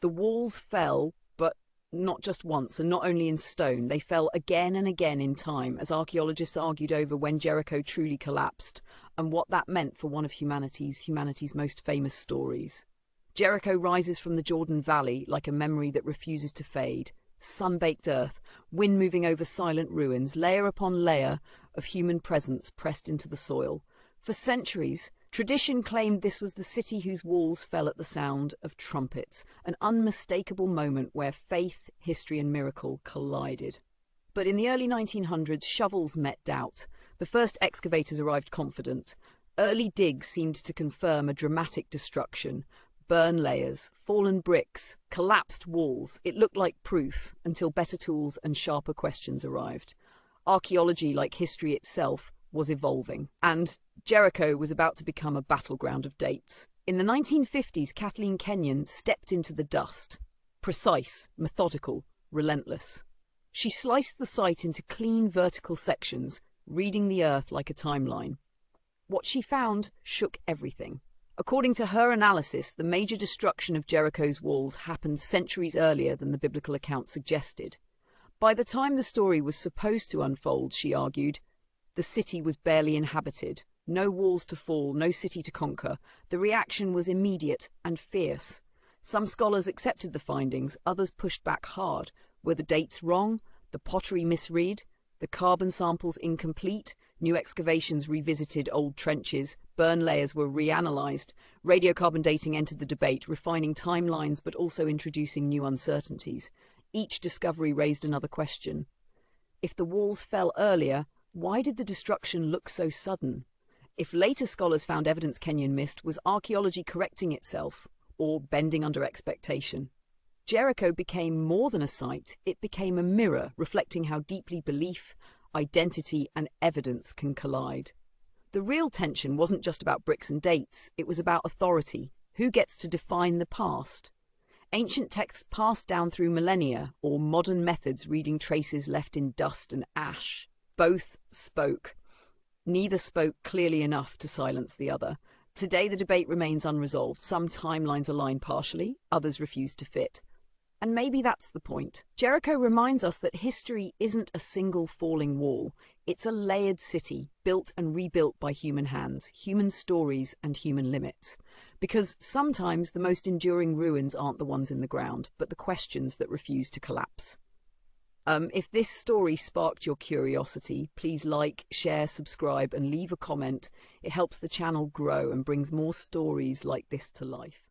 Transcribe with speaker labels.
Speaker 1: The walls fell, but not just once and not only in stone. They fell again and again in time as archaeologists argued over when Jericho truly collapsed and what that meant for one of humanity's most famous stories. Jericho rises from the Jordan Valley like a memory that refuses to fade. Sun-baked earth, wind moving over silent ruins, layer upon layer of human presence pressed into the soil. For centuries, tradition claimed this was the city whose walls fell at the sound of trumpets, an unmistakable moment where faith, history and miracle collided. But in the early 1900s, shovels met doubt. The first excavators arrived confident. Early digs seemed to confirm a dramatic destruction. Burn layers, fallen bricks, collapsed walls. It looked like proof until better tools and sharper questions arrived. Archaeology, like history itself, was evolving, and Jericho was about to become a battleground of dates. In the 1950s, Kathleen Kenyon stepped into the dust. Precise, methodical, relentless. She sliced the site into clean vertical sections, reading the earth like a timeline. What she found shook everything. According to her analysis, the major destruction of Jericho's walls happened centuries earlier than the biblical account suggested. By the time the story was supposed to unfold, she argued, the city was barely inhabited. No walls to fall, no city to conquer. The reaction was immediate and fierce. Some scholars accepted the findings, others pushed back hard. Were the dates wrong? The pottery misread? The carbon samples incomplete? New excavations revisited old trenches, burn layers were reanalyzed, radiocarbon dating entered the debate, refining timelines but also introducing new uncertainties. Each discovery raised another question. If the walls fell earlier, why did the destruction look so sudden? If later scholars found evidence Kenyon missed, was archaeology correcting itself or bending under expectation? Jericho became more than a site, it became a mirror reflecting how deeply belief, identity and evidence can collide. The real tension wasn't just about bricks and dates, it was about authority. Who gets to define the past? Ancient texts passed down through millennia, or modern methods reading traces left in dust and ash. Both spoke. Neither spoke clearly enough to silence the other. Today the debate remains unresolved. Some timelines align partially, others refuse to fit. And maybe that's the point. Jericho reminds us that history isn't a single falling wall. It's a layered city, built and rebuilt by human hands, human stories and human limits. Because sometimes the most enduring ruins aren't the ones in the ground, but the questions that refuse to collapse. If this story sparked your curiosity, please like, share, subscribe and leave a comment. It helps the channel grow and brings more stories like this to life.